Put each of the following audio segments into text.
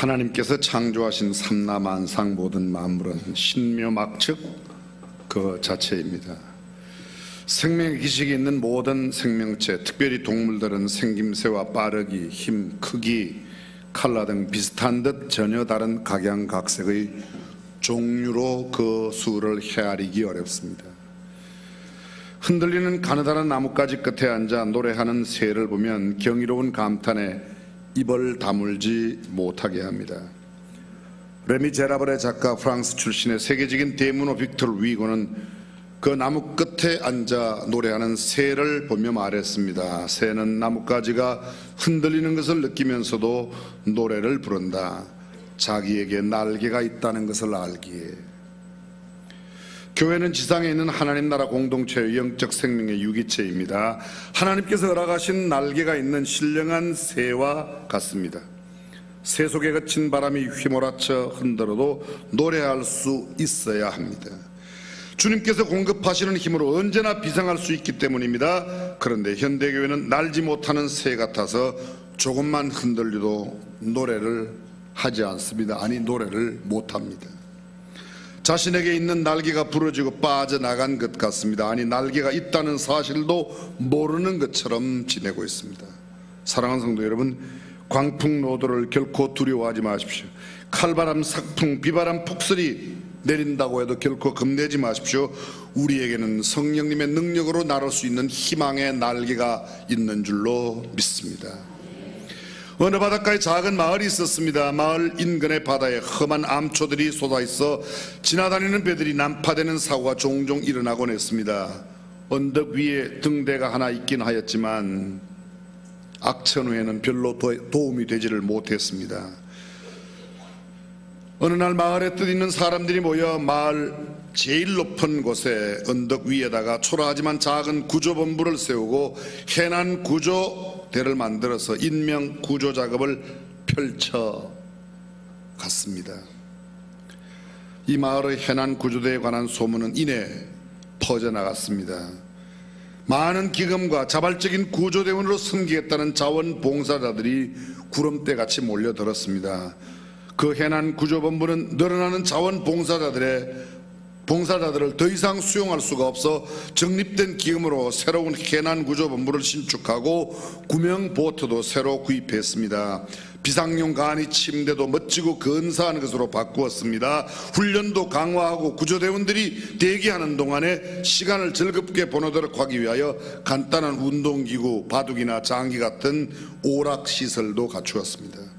하나님께서 창조하신 삼라만상 모든 만물은 신묘막측 그 자체입니다. 생명의 기식이 있는 모든 생명체, 특별히 동물들은 생김새와 빠르기, 힘, 크기, 컬러 등 비슷한 듯 전혀 다른 각양각색의 종류로 그 수를 헤아리기 어렵습니다. 흔들리는 가느다란 나뭇가지 끝에 앉아 노래하는 새를 보면 경이로운 감탄에 입을 다물지 못하게 합니다. 레미제라블의 작가 프랑스 출신의 세계적인 대문호 빅토르 위고는 그 나무 끝에 앉아 노래하는 새를 보며 말했습니다. 새는 나뭇가지가 흔들리는 것을 느끼면서도 노래를 부른다. 자기에게 날개가 있다는 것을 알기에. 교회는 지상에 있는 하나님 나라 공동체의 영적 생명의 유기체입니다. 하나님께서 허락하신 날개가 있는 신령한 새와 같습니다. 새 속에 그친 바람이 휘몰아쳐 흔들어도 노래할 수 있어야 합니다. 주님께서 공급하시는 힘으로 언제나 비상할 수 있기 때문입니다. 그런데 현대교회는 날지 못하는 새 같아서 조금만 흔들려도 노래를 하지 않습니다. 아니, 노래를 못합니다. 자신에게 있는 날개가 부러지고 빠져나간 것 같습니다. 아니, 날개가 있다는 사실도 모르는 것처럼 지내고 있습니다. 사랑하는 성도 여러분, 광풍노도를 결코 두려워하지 마십시오. 칼바람, 삭풍, 비바람, 폭설이 내린다고 해도 결코 겁내지 마십시오. 우리에게는 성령님의 능력으로 날을 수 있는 희망의 날개가 있는 줄로 믿습니다. 어느 바닷가에 작은 마을이 있었습니다. 마을 인근의 바다에 험한 암초들이 쏟아있어 지나다니는 배들이 난파되는 사고가 종종 일어나곤 했습니다. 언덕 위에 등대가 하나 있긴 하였지만 악천후에는 별로 도움이 되지를 못했습니다. 어느 날 마을에 뜻있는 사람들이 모여 마을 제일 높은 곳에 언덕 위에다가 초라하지만 작은 구조본부를 세우고 해난 구조대를 만들어서 인명 구조 작업을 펼쳐 갔습니다. 이 마을의 해난 구조대에 관한 소문은 이내 퍼져나갔습니다. 많은 기금과 자발적인 구조대원으로 섬기겠다는 자원봉사자들이 구름대같이 몰려들었습니다. 그 해난 구조본부는 늘어나는 자원봉사자들을 더 이상 수용할 수가 없어 적립된 기금으로 새로운 해난 구조본부를 신축하고 구명 보트도 새로 구입했습니다. 비상용 간이 침대도 멋지고 근사한 것으로 바꾸었습니다. 훈련도 강화하고 구조대원들이 대기하는 동안에 시간을 즐겁게 보내도록 하기 위하여 간단한 운동기구, 바둑이나 장기 같은 오락시설도 갖추었습니다.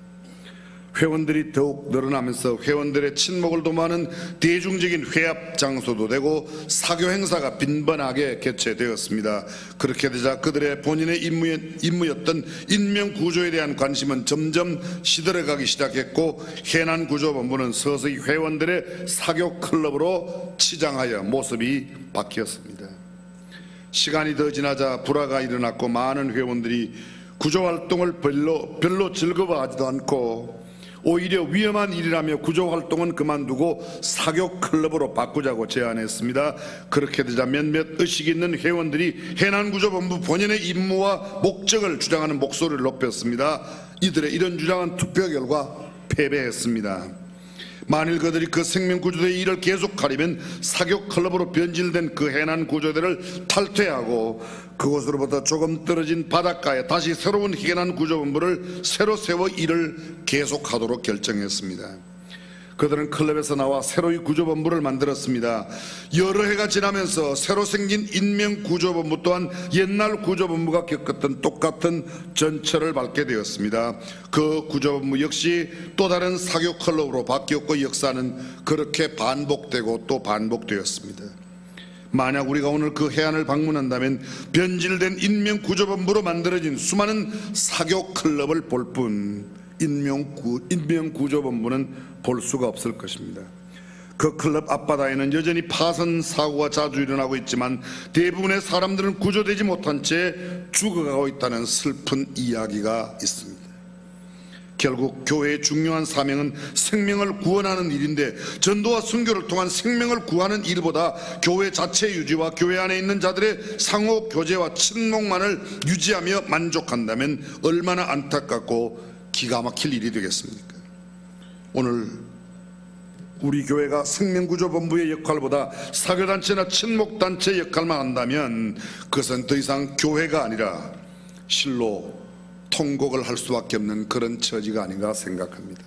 회원들이 더욱 늘어나면서 회원들의 친목을 도모하는 대중적인 회합 장소도 되고 사교 행사가 빈번하게 개최되었습니다. 그렇게 되자 그들의 본인의 임무였던 인명구조에 대한 관심은 점점 시들어가기 시작했고 해난구조본부는 서서히 회원들의 사교 클럽으로 치장하여 모습이 바뀌었습니다. 시간이 더 지나자 불화가 일어났고 많은 회원들이 구조활동을 별로 즐거워하지도 않고 오히려 위험한 일이라며 구조활동은 그만두고 사교 클럽으로 바꾸자고 제안했습니다. 그렇게 되자 몇몇 의식 있는 회원들이 해난구조본부 본연의 임무와 목적을 주장하는 목소리를 높였습니다. 이들의 이런 주장은 투표 결과 패배했습니다. 만일 그들이 그 생명구조대의 일을 계속하려면 사교 클럽으로 변질된 그 해난구조대를 탈퇴하고 그곳으로부터 조금 떨어진 바닷가에 다시 새로운 해난구조본부를 새로 세워 일을 계속하도록 결정했습니다. 그들은 클럽에서 나와 새로이 구조본부를 만들었습니다. 여러 해가 지나면서 새로 생긴 인명구조본부 또한 옛날 구조본부가 겪었던 똑같은 전철을 밟게 되었습니다. 그 구조본부 역시 또 다른 사교 클럽으로 바뀌었고 역사는 그렇게 반복되고 또 반복되었습니다. 만약 우리가 오늘 그 해안을 방문한다면 변질된 인명구조본부로 만들어진 수많은 사교 클럽을 볼 뿐 인명구조본부는 볼 수가 없을 것입니다. 그 클럽 앞바다에는 여전히 파손 사고가 자주 일어나고 있지만 대부분의 사람들은 구조되지 못한 채 죽어가고 있다는 슬픈 이야기가 있습니다. 결국 교회의 중요한 사명은 생명을 구원하는 일인데 전도와 선교를 통한 생명을 구하는 일보다 교회 자체 유지와 교회 안에 있는 자들의 상호 교제와 친목만을 유지하며 만족한다면 얼마나 안타깝고 기가 막힐 일이 되겠습니까? 오늘 우리 교회가 생명구조본부의 역할보다 사교단체나 친목단체 역할만 한다면 그것은 더 이상 교회가 아니라 실로 통곡을 할 수밖에 없는 그런 처지가 아닌가 생각합니다.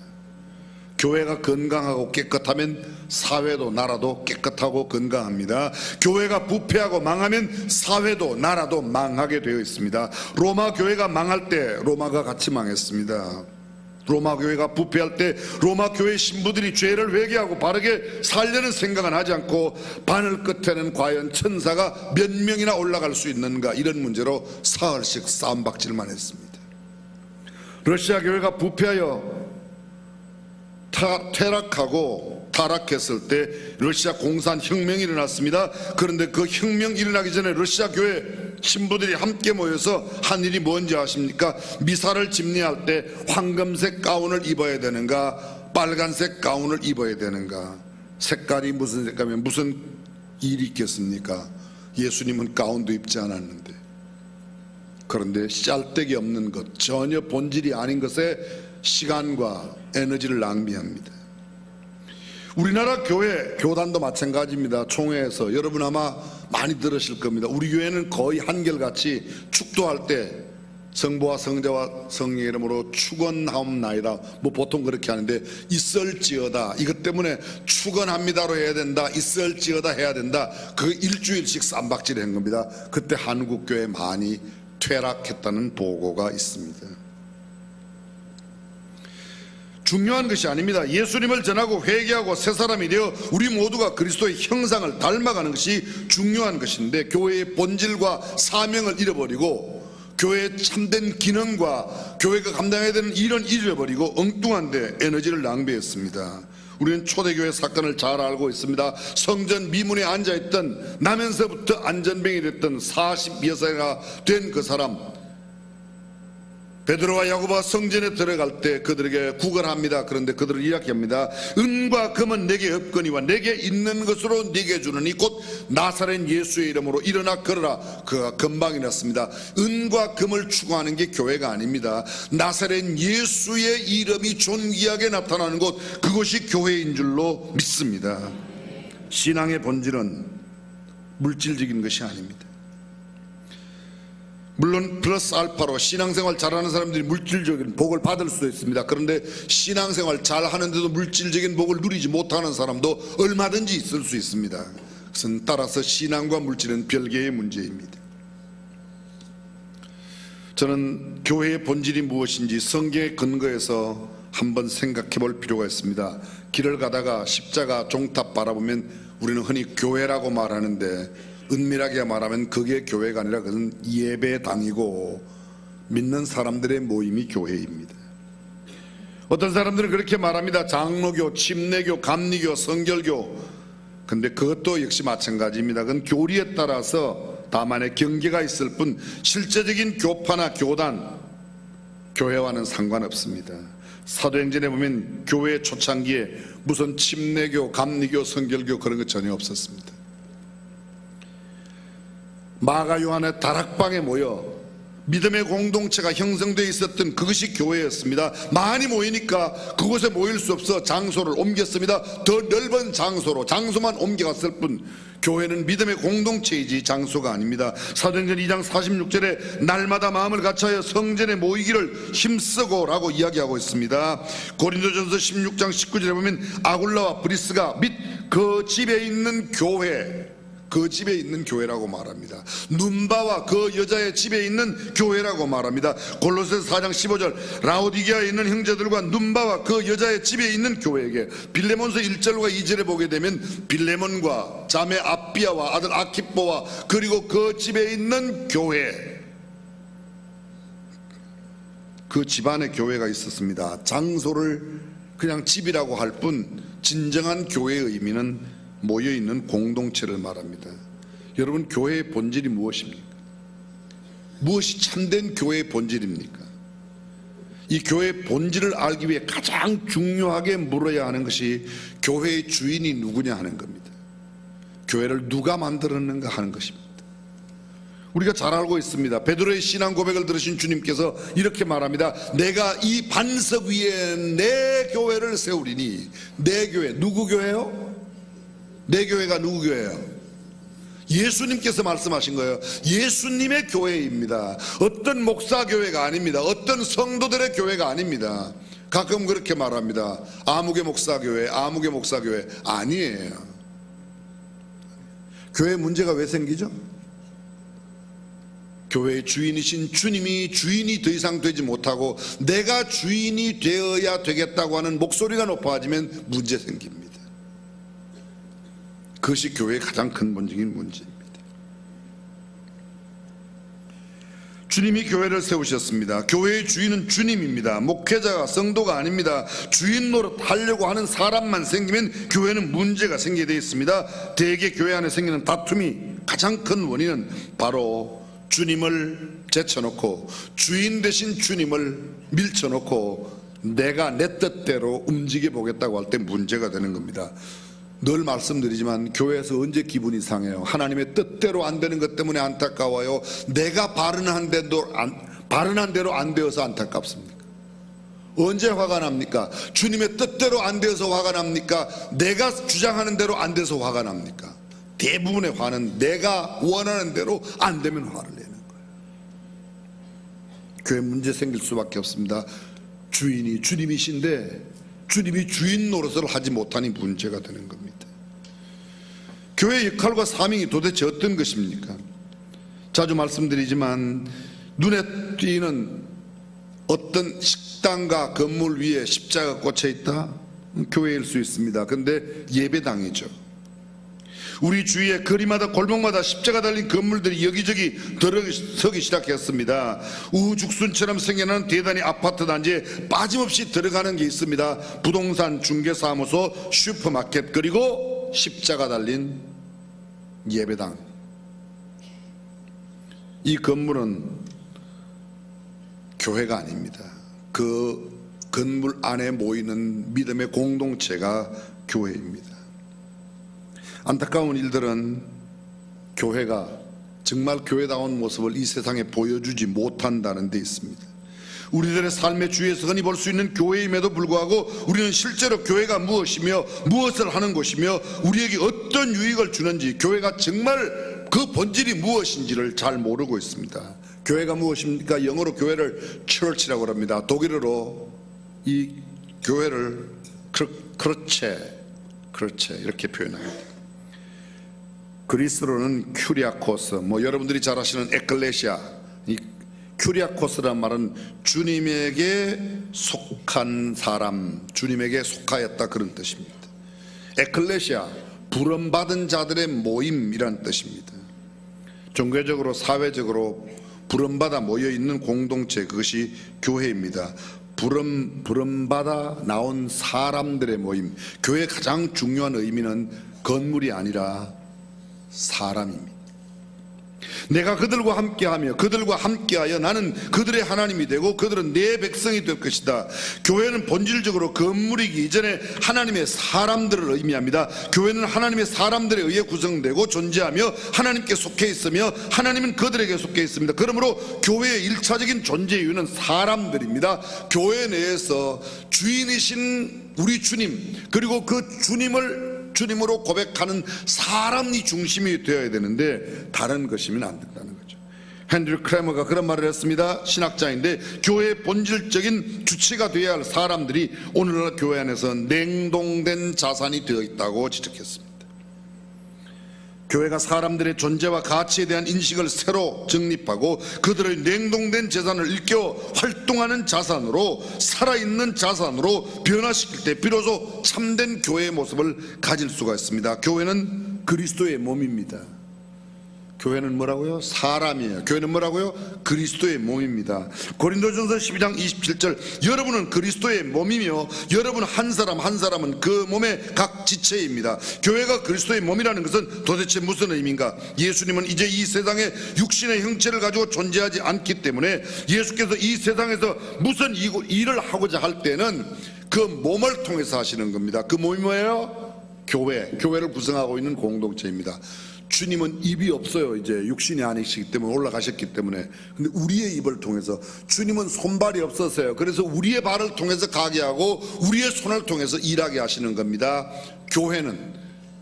교회가 건강하고 깨끗하면 사회도 나라도 깨끗하고 건강합니다. 교회가 부패하고 망하면 사회도 나라도 망하게 되어 있습니다. 로마 교회가 망할 때 로마가 같이 망했습니다. 로마 교회가 부패할 때 로마 교회 신부들이 죄를 회개하고 바르게 살려는 생각은 하지 않고 바늘 끝에는 과연 천사가 몇 명이나 올라갈 수 있는가, 이런 문제로 사흘씩 싸움박질만 했습니다. 러시아 교회가 부패하여 타락했을 때 러시아 공산 혁명이 일어났습니다. 그런데 그 혁명 일어나기 전에 러시아 교회 신부들이 함께 모여서 한 일이 뭔지 아십니까? 미사를 집례할 때 황금색 가운을 입어야 되는가, 빨간색 가운을 입어야 되는가? 색깔이 무슨 색깔이면 무슨 일이 있겠습니까? 예수님은 가운도 입지 않았는데. 그런데 짤데기 없는 것, 전혀 본질이 아닌 것에 시간과 에너지를 낭비합니다. 우리나라 교회, 교단도 마찬가지입니다. 총회에서 여러분 아마 많이 들으실 겁니다. 우리 교회는 거의 한결같이 축도할 때 성부와 성자와 성령의 이름으로 축원하옵나이다, 뭐 보통 그렇게 하는데 있을지어다, 이것 때문에 축원합니다로 해야 된다, 있을지어다 해야 된다, 그 일주일씩 쌈박질을 한 겁니다. 그때 한국교회 많이 퇴락했다는 보고가 있습니다. 중요한 것이 아닙니다. 예수님을 전하고 회개하고 새 사람이 되어 우리 모두가 그리스도의 형상을 닮아가는 것이 중요한 것인데, 교회의 본질과 사명을 잃어버리고 교회의 참된 기능과 교회가 감당해야 되는 일은 잃어버리고 엉뚱한데 에너지를 낭비했습니다. 우리는 초대교회 사건을 잘 알고 있습니다. 성전 미문에 앉아있던, 나면서부터 안전병이 됐던 40여세가 된 그 사람, 베드로와 야고보가 성전에 들어갈 때 그들에게 구걸합니다. 그런데 그들을 이렇게 합니다. 은과 금은 내게 없거니와 내게 있는 것으로 네게 주느니 곧 나사렛 예수의 이름으로 일어나 걸어라. 그가 금방 일어났습니다. 은과 금을 추구하는 게 교회가 아닙니다. 나사렛 예수의 이름이 존귀하게 나타나는 곳, 그것이 교회인 줄로 믿습니다. 신앙의 본질은 물질적인 것이 아닙니다. 물론 플러스 알파로 신앙생활 잘하는 사람들이 물질적인 복을 받을 수도 있습니다. 그런데 신앙생활 잘하는데도 물질적인 복을 누리지 못하는 사람도 얼마든지 있을 수 있습니다. 그것은 따라서 신앙과 물질은 별개의 문제입니다. 저는 교회의 본질이 무엇인지 성경의 근거에서 한번 생각해 볼 필요가 있습니다. 길을 가다가 십자가 종탑 바라보면 우리는 흔히 교회라고 말하는데, 은밀하게 말하면 그게 교회가 아니라 그것은 예배당이고 믿는 사람들의 모임이 교회입니다. 어떤 사람들은 그렇게 말합니다. 장로교, 침례교, 감리교, 성결교. 근데 그것도 역시 마찬가지입니다. 그건 교리에 따라서 다만의 경계가 있을 뿐 실제적인 교파나 교단, 교회와는 상관없습니다. 사도행전에 보면 교회 초창기에 무슨 침례교, 감리교, 성결교 그런 거 전혀 없었습니다. 마가 요한의 다락방에 모여 믿음의 공동체가 형성되어 있었던 그것이 교회였습니다. 많이 모이니까 그곳에 모일 수 없어 장소를 옮겼습니다. 더 넓은 장소로, 장소만 옮겨갔을 뿐 교회는 믿음의 공동체이지 장소가 아닙니다. 사도행전 2장 46절에 날마다 마음을 같이하여 성전에 모이기를 힘쓰고 라고 이야기하고 있습니다. 고린도전서 16장 19절에 보면 아굴라와 브리스가 및 그 집에 있는 교회, 그 집에 있는 교회라고 말합니다. 눈바와 그 여자의 집에 있는 교회라고 말합니다. 골로새서 4장 15절 라오디게아에 있는 형제들과 눈바와 그 여자의 집에 있는 교회에게, 빌레몬서 1절과 2절에 보게 되면 빌레몬과 자매 아비아와 아들 아키뽀와 그리고 그 집에 있는 교회, 그 집안에 교회가 있었습니다. 장소를 그냥 집이라고 할 뿐 진정한 교회의 의미는 모여있는 공동체를 말합니다. 여러분, 교회의 본질이 무엇입니까? 무엇이 참된 교회의 본질입니까? 이 교회의 본질을 알기 위해 가장 중요하게 물어야 하는 것이 교회의 주인이 누구냐 하는 겁니다. 교회를 누가 만들었는가 하는 것입니다. 우리가 잘 알고 있습니다. 베드로의 신앙 고백을 들으신 주님께서 이렇게 말합니다. 내가 이 반석 위에 내 교회를 세우리니. 내 교회, 누구 교회요? 내 교회가 누구 교회예요? 예수님께서 말씀하신 거예요. 예수님의 교회입니다. 어떤 목사 교회가 아닙니다. 어떤 성도들의 교회가 아닙니다. 가끔 그렇게 말합니다. 아무개 목사 교회, 아무개 목사 교회. 아니에요. 교회 문제가 왜 생기죠? 교회의 주인이신 주님이 주인이 더 이상 되지 못하고 내가 주인이 되어야 되겠다고 하는 목소리가 높아지면 문제 생깁니다. 그것이 교회의 가장 근본적인 문제입니다. 주님이 교회를 세우셨습니다. 교회의 주인은 주님입니다. 목회자가, 성도가 아닙니다. 주인 노릇하려고 하는 사람만 생기면 교회는 문제가 생기게 되어 있습니다. 대개 교회 안에 생기는 다툼이 가장 큰 원인은 바로 주님을 제쳐놓고 주인 대신 주님을 밀쳐놓고 내가 내 뜻대로 움직여 보겠다고 할 때 문제가 되는 겁니다. 늘 말씀드리지만 교회에서 언제 기분이 상해요? 하나님의 뜻대로 안 되는 것 때문에 안타까워요? 내가 바른한 대로 안 되어서 안타깝습니까? 언제 화가 납니까? 주님의 뜻대로 안 되어서 화가 납니까? 내가 주장하는 대로 안 돼서 화가 납니까? 대부분의 화는 내가 원하는 대로 안 되면 화를 내는 거예요. 교회 문제 생길 수밖에 없습니다. 주인이 주님이신데 주님이 주인 노릇을 하지 못하니 문제가 되는 겁니다. 교회의 역할과 사명이 도대체 어떤 것입니까? 자주 말씀드리지만 눈에 띄는 어떤 식당과 건물 위에 십자가 꽂혀 있다? 교회일 수 있습니다. 그런데 예배당이죠. 우리 주위에 거리마다 골목마다 십자가 달린 건물들이 여기저기 들어서기 시작했습니다. 우후죽순처럼 생겨나는 대단히 아파트 단지에 빠짐없이 들어가는 게 있습니다. 부동산, 중개사무소, 슈퍼마켓, 그리고 십자가 달린 예배당. 이 건물은 교회가 아닙니다. 그 건물 안에 모이는 믿음의 공동체가 교회입니다. 안타까운 일들은 교회가 정말 교회다운 모습을 이 세상에 보여주지 못한다는 데 있습니다. 우리들의 삶의 주위에서 흔히 볼 수 있는 교회임에도 불구하고 우리는 실제로 교회가 무엇이며 무엇을 하는 곳이며 우리에게 어떤 유익을 주는지, 교회가 정말 그 본질이 무엇인지를 잘 모르고 있습니다. 교회가 무엇입니까? 영어로 교회를 church라고 합니다. 독일어로 이 교회를 크르체 이렇게 표현합니다. 그리스로는 큐리아코스, 여러분들이 잘 아시는 에클레시아. 이 큐리아코스란 말은 주님에게 속한 사람, 주님에게 속하였다, 그런 뜻입니다. 에클레시아, 부름받은 자들의 모임이란 뜻입니다. 종교적으로 사회적으로 부름받아 모여있는 공동체, 그것이 교회입니다. 부름받아 나온 사람들의 모임. 교회의 가장 중요한 의미는 건물이 아니라 사람입니다. 내가 그들과 함께하며 그들과 함께하여 나는 그들의 하나님이 되고 그들은 내 백성이 될 것이다. 교회는 본질적으로 건물이기 이전에 하나님의 사람들을 의미합니다. 교회는 하나님의 사람들에 의해 구성되고 존재하며 하나님께 속해 있으며 하나님은 그들에게 속해 있습니다. 그러므로 교회의 일차적인 존재 이유는 사람들입니다. 교회 내에서 주인이신 우리 주님, 그리고 그 주님으로 고백하는 사람이 중심이 되어야 되는데 다른 것이면 안 된다는 거죠. 헨리 크레머가 그런 말을 했습니다. 신학자인데 교회의 본질적인 주체가 되어야 할 사람들이 오늘날 교회 안에서 냉동된 자산이 되어 있다고 지적했습니다. 교회가 사람들의 존재와 가치에 대한 인식을 새로 정립하고 그들의 냉동된 재산을 일깨워 활동하는 자산으로, 살아있는 자산으로 변화시킬 때 비로소 참된 교회의 모습을 가질 수가 있습니다. 교회는 그리스도의 몸입니다. 교회는 뭐라고요? 사람이에요. 교회는 뭐라고요? 그리스도의 몸입니다. 고린도전서 12장 27절, 여러분은 그리스도의 몸이며 여러분 한 사람 한 사람은 그 몸의 각 지체입니다. 교회가 그리스도의 몸이라는 것은 도대체 무슨 의미인가? 예수님은 이제 이 세상에 육신의 형체를 가지고 존재하지 않기 때문에 예수께서 이 세상에서 무슨 일을 하고자 할 때는 그 몸을 통해서 하시는 겁니다. 그 몸이 뭐예요? 교회를 구성하고 있는 공동체입니다. 주님은 입이 없어요. 이제 육신이 아니시기 때문에, 올라가셨기 때문에. 근데 우리의 입을 통해서, 주님은 손발이 없었어요. 그래서 우리의 발을 통해서 가게 하고 우리의 손을 통해서 일하게 하시는 겁니다. 교회는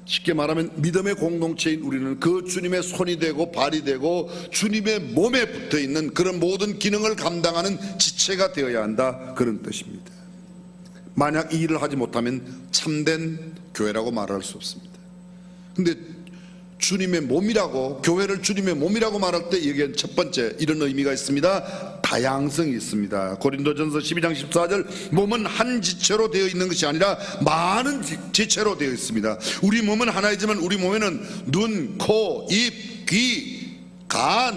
쉽게 말하면 믿음의 공동체인 우리는 그 주님의 손이 되고 발이 되고 주님의 몸에 붙어 있는 그런 모든 기능을 감당하는 지체가 되어야 한다, 그런 뜻입니다. 만약 이 일을 하지 못하면 참된 교회라고 말할 수 없습니다. 근데 주님의 몸이라고, 교회를 주님의 몸이라고 말할 때 여기엔 첫 번째 이런 의미가 있습니다. 다양성이 있습니다. 고린도전서 12장 14절, 몸은 한 지체로 되어 있는 것이 아니라 많은 지체로 되어 있습니다. 우리 몸은 하나이지만 우리 몸에는 눈, 코, 입, 귀, 간,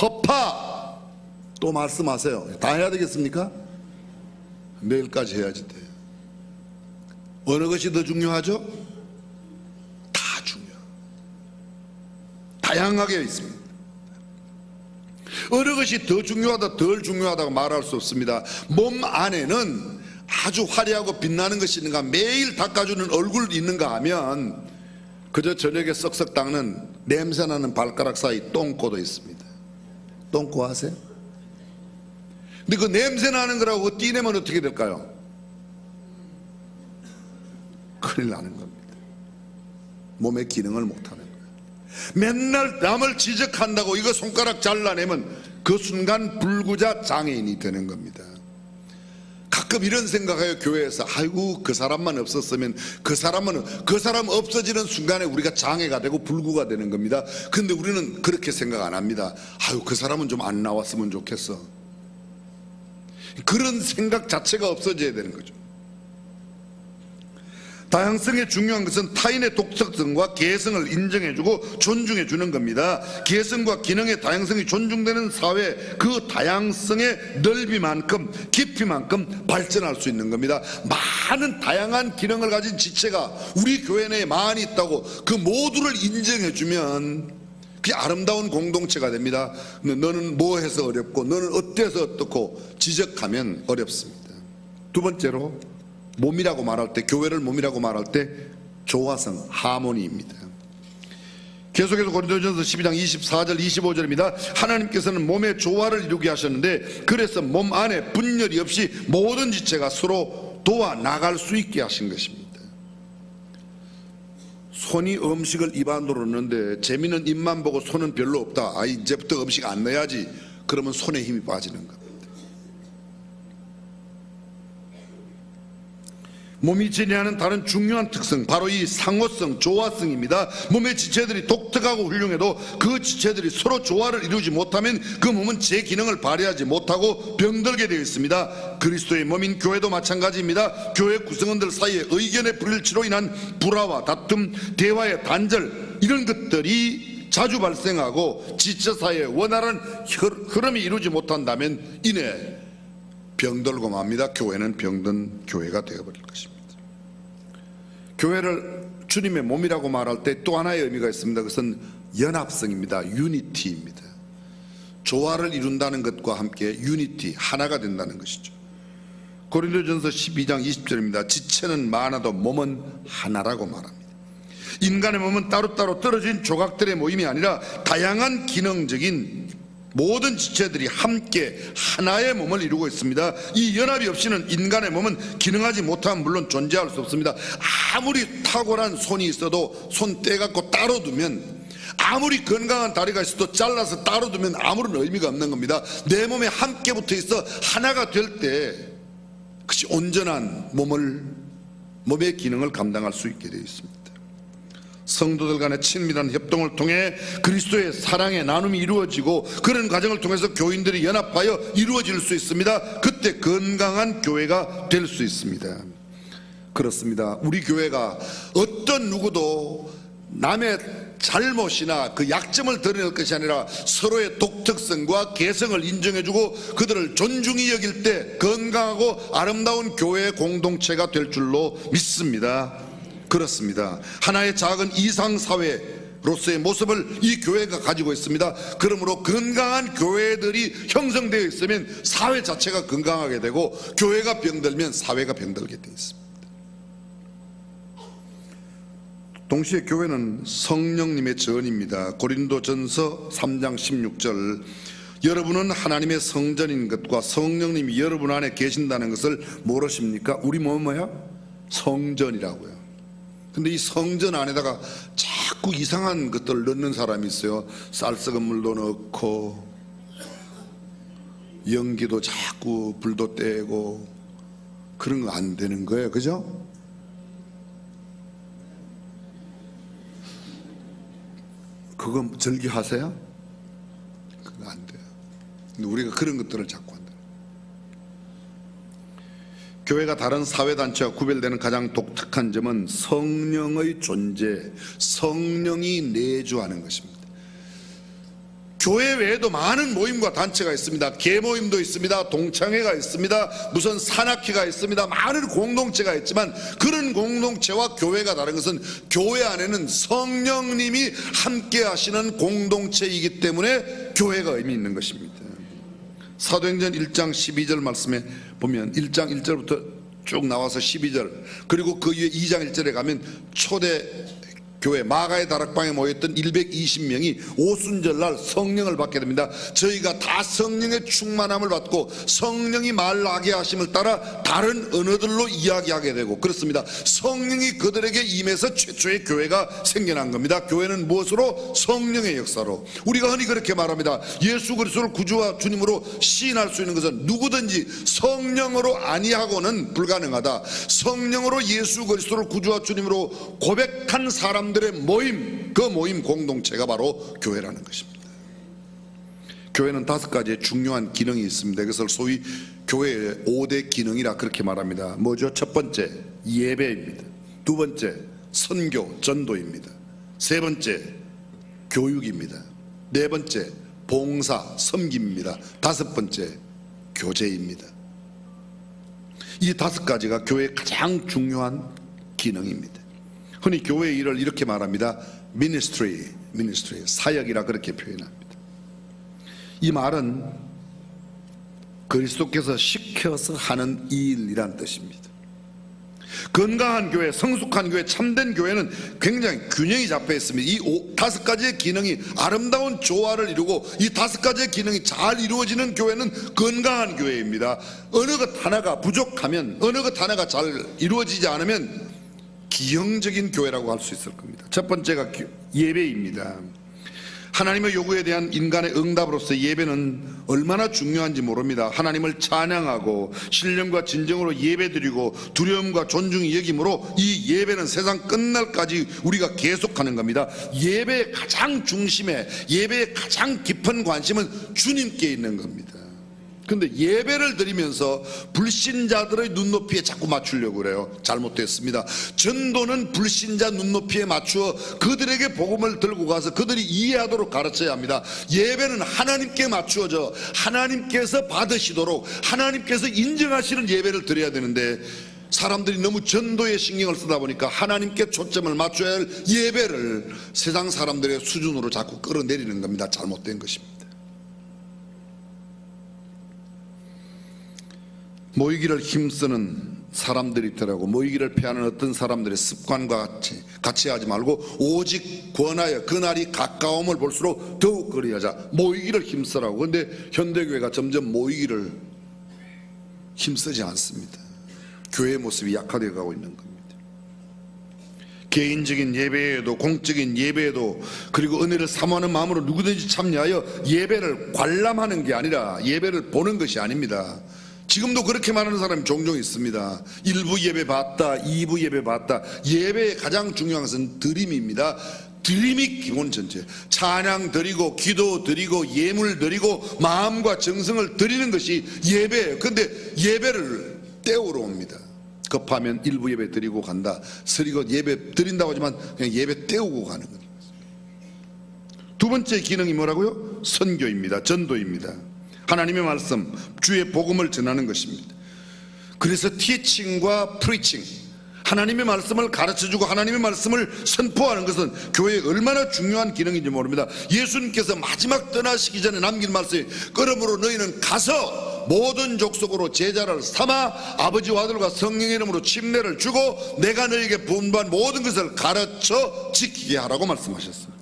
허파, 또 말씀하세요. 다 해야 되겠습니까? 내일까지 해야지 돼요. 어느 것이 더 중요하죠? 다양하게 있습니다. 어느 것이 더 중요하다 덜 중요하다고 말할 수 없습니다. 몸 안에는 아주 화려하고 빛나는 것이 있는가, 매일 닦아주는 얼굴이 있는가 하면 그저 저녁에 썩썩 닦는 냄새나는 발가락 사이 똥꼬도 있습니다. 똥꼬 아세요? 근데 그 냄새나는 거라고 띠내면 어떻게 될까요? 큰일 나는 겁니다. 몸의 기능을 못하는 거예요. 맨날 남을 지적한다고 이거 손가락 잘라내면 그 순간 불구자 장애인이 되는 겁니다. 가끔 이런 생각해요. 교회에서 아이고 그 사람만 없었으면, 그 사람 없어지는 순간에 우리가 장애가 되고 불구가 되는 겁니다. 근데 우리는 그렇게 생각 안 합니다. 아유 그 사람은 좀 안 나왔으면 좋겠어. 그런 생각 자체가 없어져야 되는 거죠. 다양성의 중요한 것은 타인의 독특성과 개성을 인정해주고 존중해주는 겁니다. 개성과 기능의 다양성이 존중되는 사회, 그 다양성의 넓이만큼 깊이만큼 발전할 수 있는 겁니다. 많은 다양한 기능을 가진 지체가 우리 교회 내에 많이 있다고 그 모두를 인정해주면 그게 아름다운 공동체가 됩니다. 너는 뭐 해서 어렵고 너는 어때서 어떻고 지적하면 어렵습니다. 두 번째로, 몸이라고 말할 때, 교회를 몸이라고 말할 때 조화성, 하모니입니다. 계속해서 고린도전서 12장 24절 25절입니다. 하나님께서는 몸의 조화를 이루게 하셨는데 그래서 몸 안에 분열이 없이 모든 지체가 서로 도와 나갈 수 있게 하신 것입니다. 손이 음식을 입 안으로 넣는데 재미는 입만 보고 손은 별로 없다. 아 이제부터 음식 안 넣어야지. 그러면 손에 힘이 빠지는 겁니다. 몸이 지니하는 다른 중요한 특성, 바로 이 상호성, 조화성입니다. 몸의 지체들이 독특하고 훌륭해도 그 지체들이 서로 조화를 이루지 못하면 그 몸은 제 기능을 발휘하지 못하고 병들게 되어 있습니다. 그리스도의 몸인 교회도 마찬가지입니다. 교회 구성원들 사이에 의견의 불일치로 인한 불화와 다툼, 대화의 단절, 이런 것들이 자주 발생하고 지체 사이에 원활한 흐름이 이루지 못한다면 이내 병들고 맙니다. 교회는 병든 교회가 되어버릴 것입니다. 교회를 주님의 몸이라고 말할 때 또 하나의 의미가 있습니다. 그것은 연합성입니다. 유니티입니다. 조화를 이룬다는 것과 함께 유니티, 하나가 된다는 것이죠. 고린도전서 12장 20절입니다. 지체는 많아도 몸은 하나라고 말합니다. 인간의 몸은 따로따로 떨어진 조각들의 모임이 아니라 다양한 기능적인 모든 지체들이 함께 하나의 몸을 이루고 있습니다. 이 연합이 없이는 인간의 몸은 기능하지 못하면 물론 존재할 수 없습니다. 아무리 탁월한 손이 있어도 손 떼갖고 따로 두면, 아무리 건강한 다리가 있어도 잘라서 따로 두면 아무런 의미가 없는 겁니다. 내 몸에 함께 붙어 있어 하나가 될 때 그것이 온전한 몸의 기능을 감당할 수 있게 되어 있습니다. 성도들 간의 친밀한 협동을 통해 그리스도의 사랑의 나눔이 이루어지고 그런 과정을 통해서 교인들이 연합하여 이루어질 수 있습니다. 그때 건강한 교회가 될 수 있습니다. 그렇습니다. 우리 교회가 어떤 누구도 남의 잘못이나 그 약점을 드러낼 것이 아니라 서로의 독특성과 개성을 인정해주고 그들을 존중히 여길 때 건강하고 아름다운 교회 공동체가 될 줄로 믿습니다. 그렇습니다. 하나의 작은 이상사회로서의 모습을 이 교회가 가지고 있습니다. 그러므로 건강한 교회들이 형성되어 있으면 사회 자체가 건강하게 되고 교회가 병들면 사회가 병들게 되어 있습니다. 동시에 교회는 성령님의 전입니다. 고린도전서 3장 16절, 여러분은 하나님의 성전인 것과 성령님이 여러분 안에 계신다는 것을 모르십니까? 우리 뭐야? 성전이라고요. 근데 이 성전 안에다가 자꾸 이상한 것들을 넣는 사람이 있어요. 쌀썩은 물도 넣고 연기도 자꾸 불도 떼고, 그런 거 안 되는 거예요. 그죠? 그거 절기하세요? 그거 안 돼요. 근데 우리가 그런 것들을 자꾸 한다. 교회가 다른 사회단체와 구별되는 가장 독특한 점은 성령의 존재, 성령이 내주하는 것입니다. 교회 외에도 많은 모임과 단체가 있습니다. 계모임도 있습니다. 동창회가 있습니다. 무슨 산악회가 있습니다. 많은 공동체가 있지만 그런 공동체와 교회가 다른 것은 교회 안에는 성령님이 함께 하시는 공동체이기 때문에 교회가 의미 있는 것입니다. 사도행전 1장 12절 말씀에 보면 1장 1절부터 쭉 나와서 12절, 그리고 그 이후에 2장 1절에 가면 초대 교회 마가의 다락방에 모였던 120명이 오순절날 성령을 받게 됩니다. 저희가 다 성령의 충만함을 받고 성령이 말하게 하심을 따라 다른 언어들로 이야기하게 되고 그렇습니다. 성령이 그들에게 임해서 최초의 교회가 생겨난 겁니다. 교회는 무엇으로? 성령의 역사로. 우리가 흔히 그렇게 말합니다. 예수 그리스도를 구주와 주님으로 시인할 수 있는 것은 누구든지 성령으로 아니하고는 불가능하다. 성령으로 예수 그리스도를 구주와 주님으로 고백한 사람들의 모임, 그 모임 공동체가 바로 교회라는 것입니다. 교회는 5가지의 중요한 기능이 있습니다. 이것을 소위 교회의 5대 기능이라 그렇게 말합니다. 뭐죠? 첫 번째, 예배입니다. 두 번째, 선교, 전도입니다. 세 번째, 교육입니다. 네 번째, 봉사, 섬김입니다. 다섯 번째, 교제입니다. 이 5가지가 교회의 가장 중요한 기능입니다. 흔히 교회의 일을 이렇게 말합니다. ministry, 사역이라 그렇게 표현합니다. 이 말은 그리스도께서 시켜서 하는 일이란 뜻입니다. 건강한 교회, 성숙한 교회, 참된 교회는 굉장히 균형이 잡혀 있습니다. 이 5가지의 기능이 아름다운 조화를 이루고 이 5가지의 기능이 잘 이루어지는 교회는 건강한 교회입니다. 어느 것 하나가 부족하면, 어느 것 하나가 잘 이루어지지 않으면 기형적인 교회라고 할 수 있을 겁니다. 첫 번째가 예배입니다. 하나님의 요구에 대한 인간의 응답으로서 예배는 얼마나 중요한지 모릅니다. 하나님을 찬양하고 신령과 진정으로 예배드리고 두려움과 존중이 여김으로 이 예배는 세상 끝날까지 우리가 계속하는 겁니다. 예배의 가장 중심에, 예배의 가장 깊은 관심은 주님께 있는 겁니다. 그런데 예배를 드리면서 불신자들의 눈높이에 자꾸 맞추려고 그래요. 잘못됐습니다. 전도는 불신자 눈높이에 맞추어 그들에게 복음을 들고 가서 그들이 이해하도록 가르쳐야 합니다. 예배는 하나님께 맞추어져 하나님께서 받으시도록, 하나님께서 인정하시는 예배를 드려야 되는데 사람들이 너무 전도에 신경을 쓰다 보니까 하나님께 초점을 맞춰야 할 예배를 세상 사람들의 수준으로 자꾸 끌어내리는 겁니다. 잘못된 것입니다. 모이기를 힘쓰는 사람들이 있더라고. 모이기를 피하는 어떤 사람들의 습관과 같이 하지 말고 오직 권하여 그날이 가까움을 볼수록 더욱 그리하자. 모이기를 힘쓰라고. 그런데 현대교회가 점점 모이기를 힘쓰지 않습니다. 교회의 모습이 약화되어 가고 있는 겁니다. 개인적인 예배에도 공적인 예배에도 그리고 은혜를 사모하는 마음으로 누구든지 참여하여 예배를 관람하는 게 아니라 예배를 보는 것이 아닙니다. 지금도 그렇게 말하는 사람이 종종 있습니다. 1부 예배 봤다, 2부 예배 봤다. 예배의 가장 중요한 것은 드림입니다. 드림이 기본 전체. 찬양 드리고 기도 드리고 예물 드리고 마음과 정성을 드리는 것이 예배예요. 그런데 예배를 때우러 옵니다. 급하면 1부 예배 드리고 간다. 서리고 예배 드린다고 하지만 그냥 예배 때우고 가는 거예요. 두 번째 기능이 뭐라고요? 선교입니다. 전도입니다. 하나님의 말씀, 주의 복음을 전하는 것입니다. 그래서 티칭과 프리칭, 하나님의 말씀을 가르쳐주고 하나님의 말씀을 선포하는 것은 교회에 얼마나 중요한 기능인지 모릅니다. 예수님께서 마지막 떠나시기 전에 남긴 말씀이 그러므로 너희는 가서 모든 족속으로 제자를 삼아 아버지와 아들과 성령의 이름으로 침례를 주고 내가 너에게 분부한 모든 것을 가르쳐 지키게 하라고 말씀하셨습니다.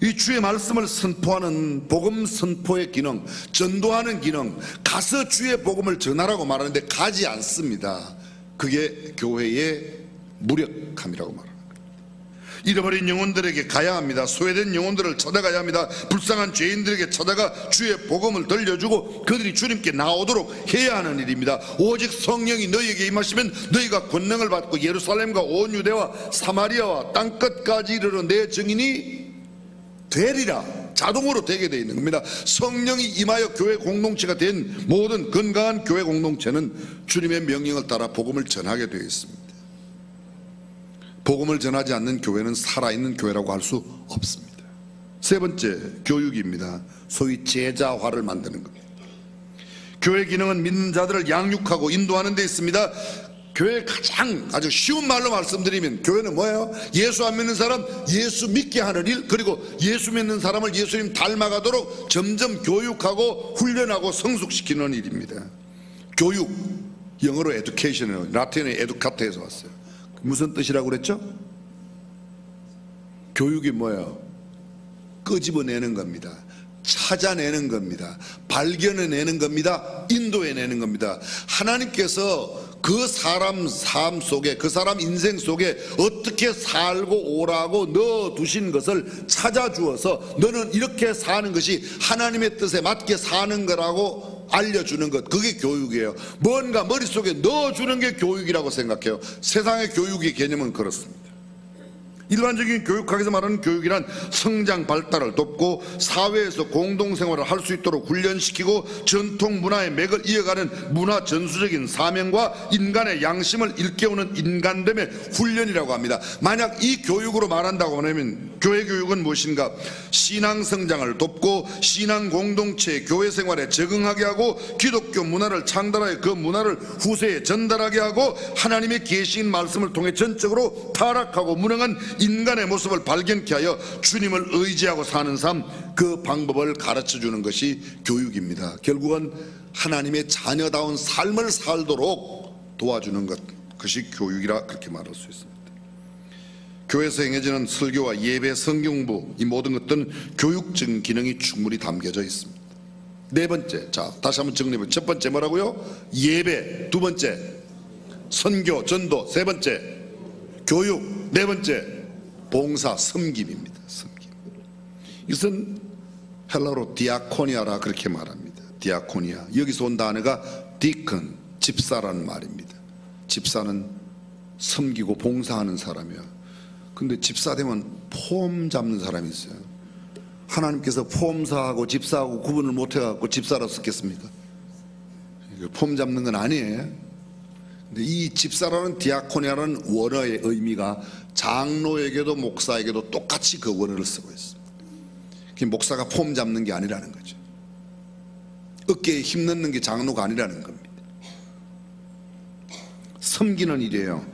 이 주의 말씀을 선포하는 복음 선포의 기능, 전도하는 기능, 가서 주의 복음을 전하라고 말하는데 가지 않습니다. 그게 교회의 무력함이라고 말합니다. 잃어버린 영혼들에게 가야 합니다. 소외된 영혼들을 찾아가야 합니다. 불쌍한 죄인들에게 찾아가 주의 복음을 들려주고 그들이 주님께 나오도록 해야 하는 일입니다. 오직 성령이 너희에게 임하시면 너희가 권능을 받고 예루살렘과 온 유대와 사마리아와 땅끝까지 이르러 내 증인이 되리라. 자동으로 되게 되어 있는 겁니다. 성령이 임하여 교회 공동체가 된 모든 건강한 교회 공동체는 주님의 명령을 따라 복음을 전하게 되어 있습니다. 복음을 전하지 않는 교회는 살아있는 교회라고 할 수 없습니다. 세 번째, 교육입니다. 소위 제자화를 만드는 겁니다. 교회 기능은 믿는 자들을 양육하고 인도하는 데 있습니다. 교회의 가장 아주 쉬운 말로 말씀드리면 교회는 뭐예요? 예수 안 믿는 사람 예수 믿게 하는 일, 그리고 예수 믿는 사람을 예수님 닮아가도록 점점 교육하고 훈련하고 성숙시키는 일입니다. 교육, 영어로 education이에요. 라틴의 educate에서 왔어요. 무슨 뜻이라고 그랬죠? 교육이 뭐예요? 끄집어내는 겁니다. 찾아내는 겁니다. 발견해내는 겁니다. 인도해내는 겁니다. 하나님께서 그 사람 삶 속에, 그 사람 인생 속에 어떻게 살고 오라고 넣어두신 것을 찾아주어서 너는 이렇게 사는 것이 하나님의 뜻에 맞게 사는 거라고 알려주는 것, 그게 교육이에요. 뭔가 머릿속에 넣어주는 게 교육이라고 생각해요. 세상의 교육의 개념은 그렇습니다. 일반적인 교육학에서 말하는 교육이란 성장 발달을 돕고 사회에서 공동생활을 할 수 있도록 훈련시키고 전통 문화의 맥을 이어가는 문화 전수적인 사명과 인간의 양심을 일깨우는 인간됨의 훈련이라고 합니다. 만약 이 교육으로 말한다고 하면 교회 교육은 무엇인가? 신앙 성장을 돕고 신앙 공동체의 교회 생활에 적응하게 하고 기독교 문화를 창달하여 그 문화를 후세에 전달하게 하고 하나님의 계신 말씀을 통해 전적으로 타락하고 무능한 인간의 모습을 발견케 하여 주님을 의지하고 사는 삶, 그 방법을 가르쳐주는 것이 교육입니다. 결국은 하나님의 자녀다운 삶을 살도록 도와주는 것, 그것이 교육이라 그렇게 말할 수 있습니다. 교회에서 행해지는 설교와 예배, 성경부, 이 모든 것들은 교육적인 기능이 충분히 담겨져 있습니다. 네 번째, 자 다시 한번 정리해보면, 첫 번째 뭐라고요? 예배. 두 번째 선교, 전도. 세 번째 교육. 네 번째 봉사, 섬김입니다. 섬김. 이것은 헬라어로 디아코니아라 그렇게 말합니다. 디아코니아. 여기서 온 단어가 디큰, 집사라는 말입니다. 집사는 섬기고 봉사하는 사람이야. 근데 집사 되면 폼 잡는 사람이 있어요. 하나님께서 폼사하고 집사하고 구분을 못해갖고 집사라 썼겠습니까? 폼 잡는 건 아니에요. 근데 이 집사라는 디아코니아라는 원어의 의미가 장로에게도 목사에게도 똑같이 그 원어를 쓰고 있습니다. 목사가 폼 잡는 게 아니라는 거죠. 어깨에 힘 넣는 게 장로가 아니라는 겁니다. 섬기는 일이에요.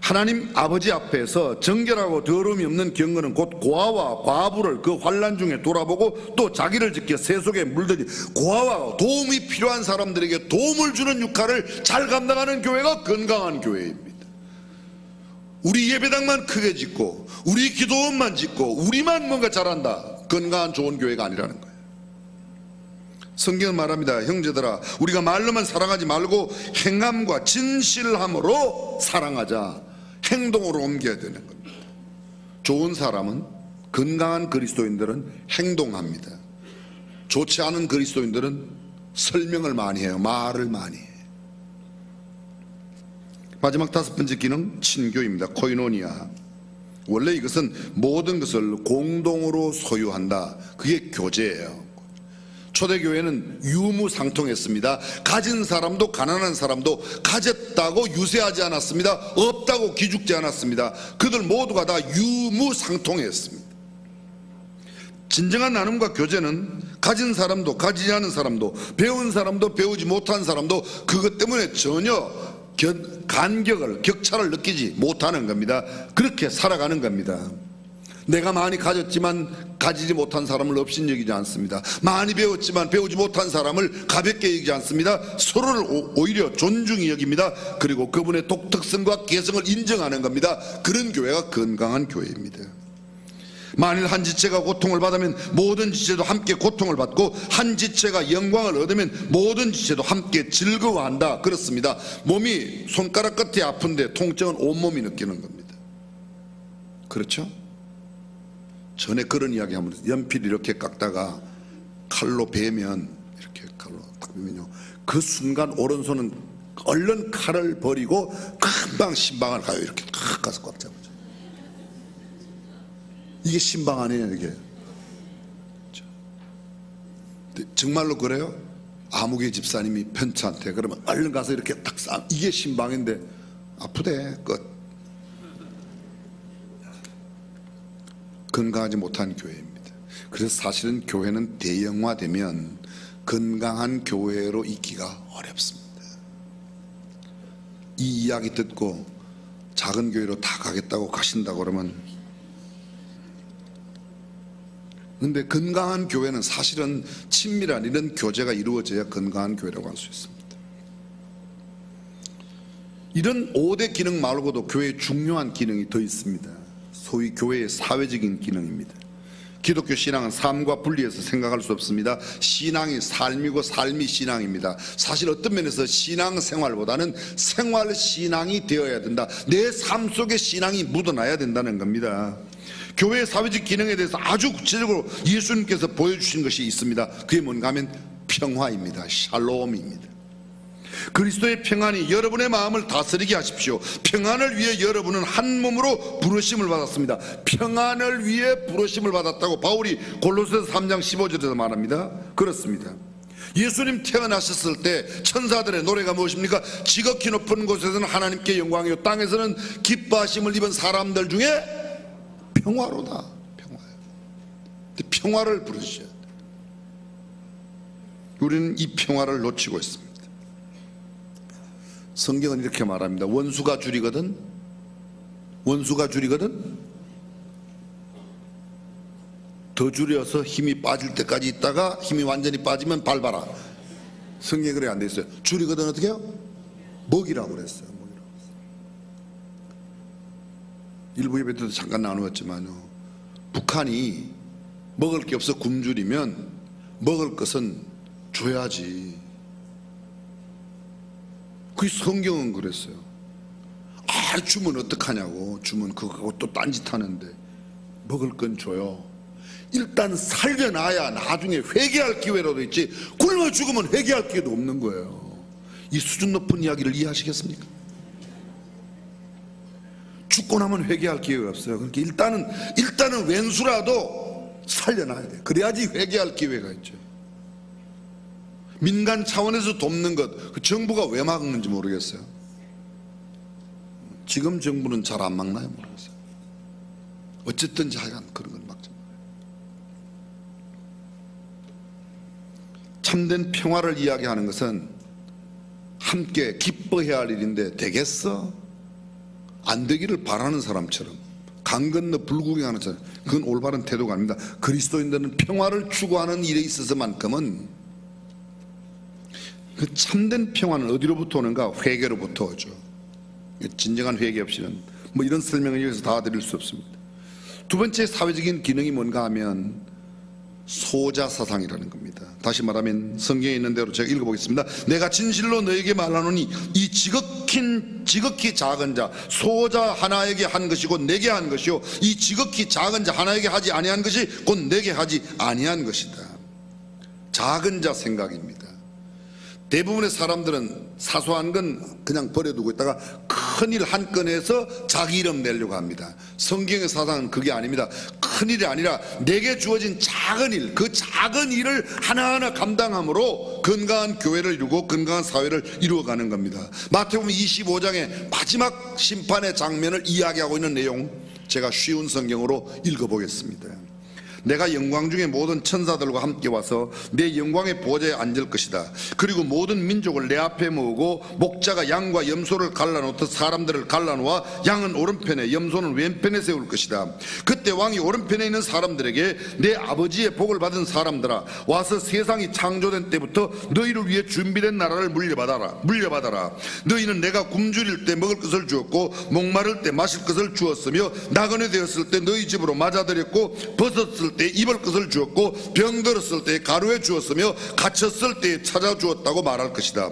하나님 아버지 앞에서 정결하고 더러움이 없는 경건은 곧 고아와 과부를 그 환난 중에 돌아보고 또 자기를 지켜 새 속에 물들이 고아와 도움이 필요한 사람들에게 도움을 주는 역할을 잘 감당하는 교회가 건강한 교회입니다. 우리 예배당만 크게 짓고 우리 기도원만 짓고 우리만 뭔가 잘한다, 건강한 좋은 교회가 아니라는 거예요. 성경은 말합니다. 형제들아, 우리가 말로만 사랑하지 말고 행함과 진실함으로 사랑하자. 행동으로 옮겨야 되는 겁니다. 좋은 사람은, 건강한 그리스도인들은 행동합니다. 좋지 않은 그리스도인들은 설명을 많이 해요. 말을 많이 해요. 마지막 다섯 번째 기능, 친교입니다. 코이노니아. 원래 이것은 모든 것을 공동으로 소유한다. 그게 교제예요. 초대교회는 유무상통했습니다. 가진 사람도 가난한 사람도 가졌다고 유세하지 않았습니다. 없다고 기죽지 않았습니다. 그들 모두가 다 유무상통했습니다. 진정한 나눔과 교제는 가진 사람도 가지지 않은 사람도 배운 사람도 배우지 못한 사람도 그것 때문에 전혀 간격을, 격차를 느끼지 못하는 겁니다. 그렇게 살아가는 겁니다. 내가 많이 가졌지만 가지지 못한 사람을 없인 여기지 않습니다. 많이 배웠지만 배우지 못한 사람을 가볍게 여기지 않습니다. 서로를 오히려 존중히 여깁니다. 그리고 그분의 독특성과 개성을 인정하는 겁니다. 그런 교회가 건강한 교회입니다. 만일 한 지체가 고통을 받으면 모든 지체도 함께 고통을 받고, 한 지체가 영광을 얻으면 모든 지체도 함께 즐거워한다. 그렇습니다. 몸이 손가락 끝이 아픈데 통증은 온몸이 느끼는 겁니다. 그렇죠? 전에 그런 이야기 하면 연필 이렇게 깎다가 칼로 베면, 이렇게 칼로 딱 베면요, 그 순간 오른손은 얼른 칼을 버리고 금방 신방을 가요. 이렇게 탁 가서 꽉 잡죠. 이게 신방 아니에요, 이게. 정말로 그래요? 아무개 집사님이 편차한테 그러면 얼른 가서 이렇게 딱 싸. 이게 신방인데 아프대. 끝. 건강하지 못한 교회입니다. 그래서 사실은 교회는 대형화되면 건강한 교회로 있기가 어렵습니다. 이 이야기 듣고 작은 교회로 다 가겠다고 가신다고 그러면, 근데 건강한 교회는 사실은 친밀한 이런 교제가 이루어져야 건강한 교회라고 할 수 있습니다. 이런 5대 기능 말고도 교회에 중요한 기능이 더 있습니다. 소위 교회의 사회적인 기능입니다. 기독교 신앙은 삶과 분리해서 생각할 수 없습니다. 신앙이 삶이고 삶이 신앙입니다. 사실 어떤 면에서 신앙생활보다는 생활신앙이 되어야 된다. 내 삶 속에 신앙이 묻어나야 된다는 겁니다. 교회의 사회적 기능에 대해서 아주 구체적으로 예수님께서 보여주신 것이 있습니다. 그게 뭔가 하면 평화입니다. 샬롬입니다. 그리스도의 평안이 여러분의 마음을 다스리게 하십시오. 평안을 위해 여러분은 한 몸으로 부르심을 받았습니다. 평안을 위해 부르심을 받았다고 바울이 골로새서 3장 15절에서 말합니다. 그렇습니다. 예수님 태어나셨을 때 천사들의 노래가 무엇입니까? 지극히 높은 곳에서는 하나님께 영광이요, 땅에서는 기뻐하심을 입은 사람들 중에 평화로다. 평화예요. 평화를 부르셔야 돼요. 우리는 이 평화를 놓치고 있습니다. 성경은 이렇게 말합니다. 원수가 줄이거든 더 줄여서 힘이 빠질 때까지 있다가 힘이 완전히 빠지면 밟아라. 성경에 그래 안 돼 있어요. 줄이거든 어떻게 해요? 먹이라고 그랬어요. 일부 예배 때도 잠깐 나누었지만요, 북한이 먹을 게 없어 굶주리면 먹을 것은 줘야지. 그 성경은 그랬어요. 주면 어떡하냐고. 주면 그거 또 딴짓하는데 먹을 건 줘요. 일단 살려놔야 나중에 회개할 기회라도 있지, 굶어 죽으면 회개할 기회도 없는 거예요. 이 수준 높은 이야기를 이해하시겠습니까? 죽고 나면 회개할 기회가 없어요. 그러니까 일단은 왼수라도 살려놔야 돼요. 그래야지 회개할 기회가 있죠. 민간 차원에서 돕는 것, 그 정부가 왜 막는지 모르겠어요. 지금 정부는 잘 안 막나요? 모르겠어요. 어쨌든지 하여간 그런 건 막죠. 참된 평화를 이야기하는 것은 함께 기뻐해야 할 일인데 되겠어? 안 되기를 바라는 사람처럼, 강 건너 불구경하는 사람, 그건 올바른 태도가 아닙니다. 그리스도인들은 평화를 추구하는 일에 있어서만큼은, 그 참된 평화는 어디로부터 오는가? 회개로부터 오죠. 진정한 회개 없이는 뭐 이런 설명을 여기서 다 드릴 수 없습니다. 두 번째 사회적인 기능이 뭔가 하면 소자 사상이라는 겁니다. 다시 말하면 성경에 있는 대로 제가 읽어보겠습니다. 내가 진실로 너에게 말하노니 이 지극히 작은 자 소자 하나에게 한 것이 곧 내게 한 것이요, 이 지극히 작은 자 하나에게 하지 아니한 것이 곧 내게 하지 아니한 것이다. 작은 자 생각입니다. 대부분의 사람들은 사소한 건 그냥 버려두고 있다가 큰일 한 건에서 자기 이름 내려고 합니다. 성경의 사상은 그게 아닙니다. 큰일이 아니라 내게 주어진 작은 일, 그 작은 일을 하나하나 감당함으로 건강한 교회를 이루고 건강한 사회를 이루어가는 겁니다. 마태복음 25장의 마지막 심판의 장면을 이야기하고 있는 내용, 제가 쉬운 성경으로 읽어보겠습니다. 내가 영광 중에 모든 천사들과 함께 와서 내 영광의 보좌에 앉을 것이다. 그리고 모든 민족을 내 앞에 모으고 목자가 양과 염소를 갈라놓듯 사람들을 갈라놓아 양은 오른편에 염소는 왼편에 세울 것이다. 그때 왕이 오른편에 있는 사람들에게 내 아버지의 복을 받은 사람들아, 와서 세상이 창조된 때부터 너희를 위해 준비된 나라를 물려받아라. 너희는 내가 굶주릴 때 먹을 것을 주었고 목마를 때 마실 것을 주었으며 나그네 되었을 때 너희 집으로 맞아들였고 벗었을 때 입을 것을 주었고 병들었을 때 가루에 주었으며 갇혔을 때 찾아주었다고 말할 것이다.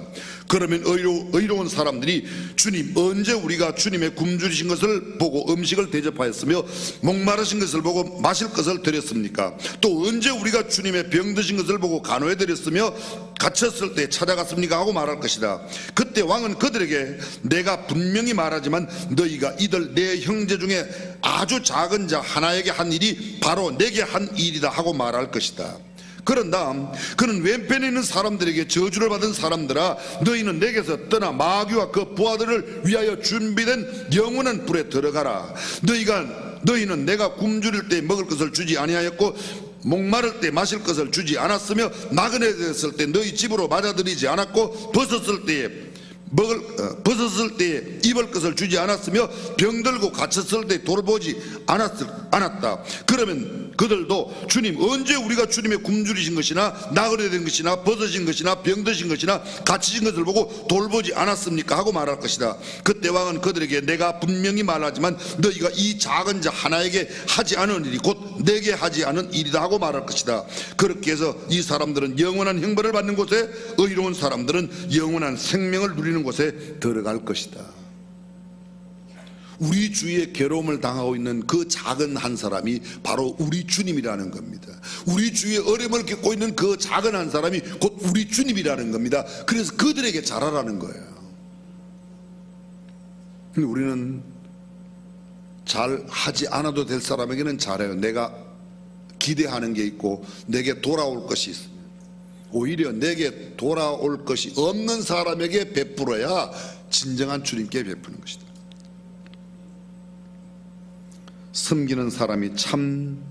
그러면 의로운 사람들이 주님, 언제 우리가 주님의 굶주리신 것을 보고 음식을 대접하였으며 목마르신 것을 보고 마실 것을 드렸습니까? 또 언제 우리가 주님의 병드신 것을 보고 간호해 드렸으며 갇혔을 때 찾아갔습니까? 하고 말할 것이다. 그때 왕은 그들에게 내가 분명히 말하지만 너희가 이들 내 형제 중에 아주 작은 자 하나에게 한 일이 바로 내게 한 일이다 하고 말할 것이다. 그런 다음 그는 왼편에 있는 사람들에게 저주를 받은 사람들아, 너희는 내게서 떠나 마귀와 그 부하들을 위하여 준비된 영원한 불에 들어가라. 너희는 내가 굶주릴 때 먹을 것을 주지 아니하였고 목마를 때 마실 것을 주지 않았으며 나그네 되었을 때 너희 집으로 맞아들이지 않았고 벗었을 때에 입을 것을 주지 않았으며 병들고 갇혔을 때 돌보지 않았다. 그러면 그들도 주님, 언제 우리가 주님의 굶주리신 것이나 나그네 된 것이나 벗어진 것이나 병드신 것이나 갇히신 것을 보고 돌보지 않았습니까? 하고 말할 것이다. 그때 왕은 그들에게 내가 분명히 말하지만 너희가 이 작은 자 하나에게 하지 않은 일이 곧 내게 하지 않은 일이다 하고 말할 것이다. 그렇게 해서 이 사람들은 영원한 형벌을 받는 곳에, 의로운 사람들은 영원한 생명을 누리는 곳에 들어갈 것이다. 우리 주위에 괴로움을 당하고 있는 그 작은 한 사람이 바로 우리 주님이라는 겁니다. 우리 주위에 어려움을 겪고 있는 그 작은 한 사람이 곧 우리 주님이라는 겁니다. 그래서 그들에게 잘하라는 거예요. 근데 우리는 잘 하지 않아도 될 사람에게는 잘해요. 내가 기대하는 게 있고 내게 돌아올 것이 있습니다. 오히려 내게 돌아올 것이 없는 사람에게 베풀어야 진정한 주님께 베푸는 것이다. 섬기는 사람이 참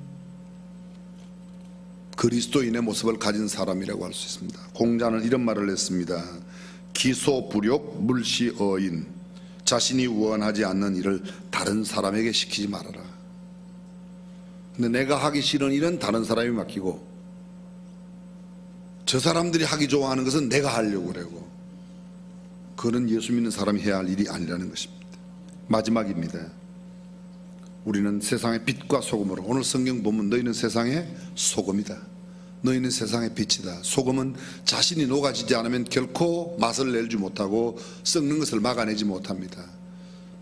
그리스도인의 모습을 가진 사람이라고 할 수 있습니다. 공자는 이런 말을 했습니다. 기소불욕 물시어인, 자신이 원하지 않는 일을 다른 사람에게 시키지 말아라. 근데 내가 하기 싫은 일은 다른 사람이 맡기고 저 사람들이 하기 좋아하는 것은 내가 하려고 그러고, 그건 예수 믿는 사람이 해야 할 일이 아니라는 것입니다. 마지막입니다. 우리는 세상의 빛과 소금으로, 오늘 성경 보면 너희는 세상의 소금이다, 너희는 세상의 빛이다. 소금은 자신이 녹아지지 않으면 결코 맛을 내지 못하고 썩는 것을 막아내지 못합니다.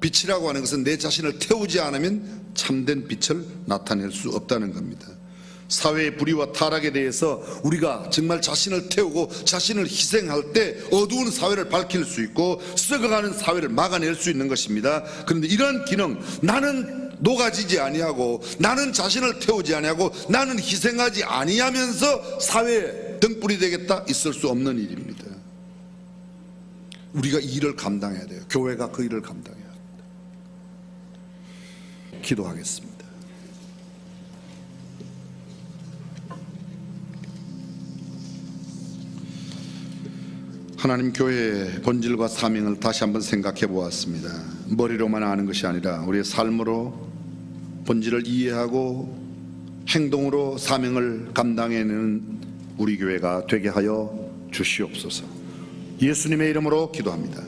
빛이라고 하는 것은 내 자신을 태우지 않으면 참된 빛을 나타낼 수 없다는 겁니다. 사회의 불의와 타락에 대해서 우리가 정말 자신을 태우고 자신을 희생할 때 어두운 사회를 밝힐 수 있고 썩어가는 사회를 막아낼 수 있는 것입니다. 그런데 이런 기능, 나는 녹아지지 아니하고 나는 자신을 태우지 아니하고 나는 희생하지 아니하면서 사회에 등불이 되겠다, 있을 수 없는 일입니다. 우리가 이 일을 감당해야 돼요. 교회가 그 일을 감당해야 합니다. 기도하겠습니다. 하나님, 교회의 본질과 사명을 다시 한번 생각해 보았습니다. 머리로만 아는 것이 아니라 우리의 삶으로 본질을 이해하고 행동으로 사명을 감당해내는 우리 교회가 되게 하여 주시옵소서. 예수님의 이름으로 기도합니다.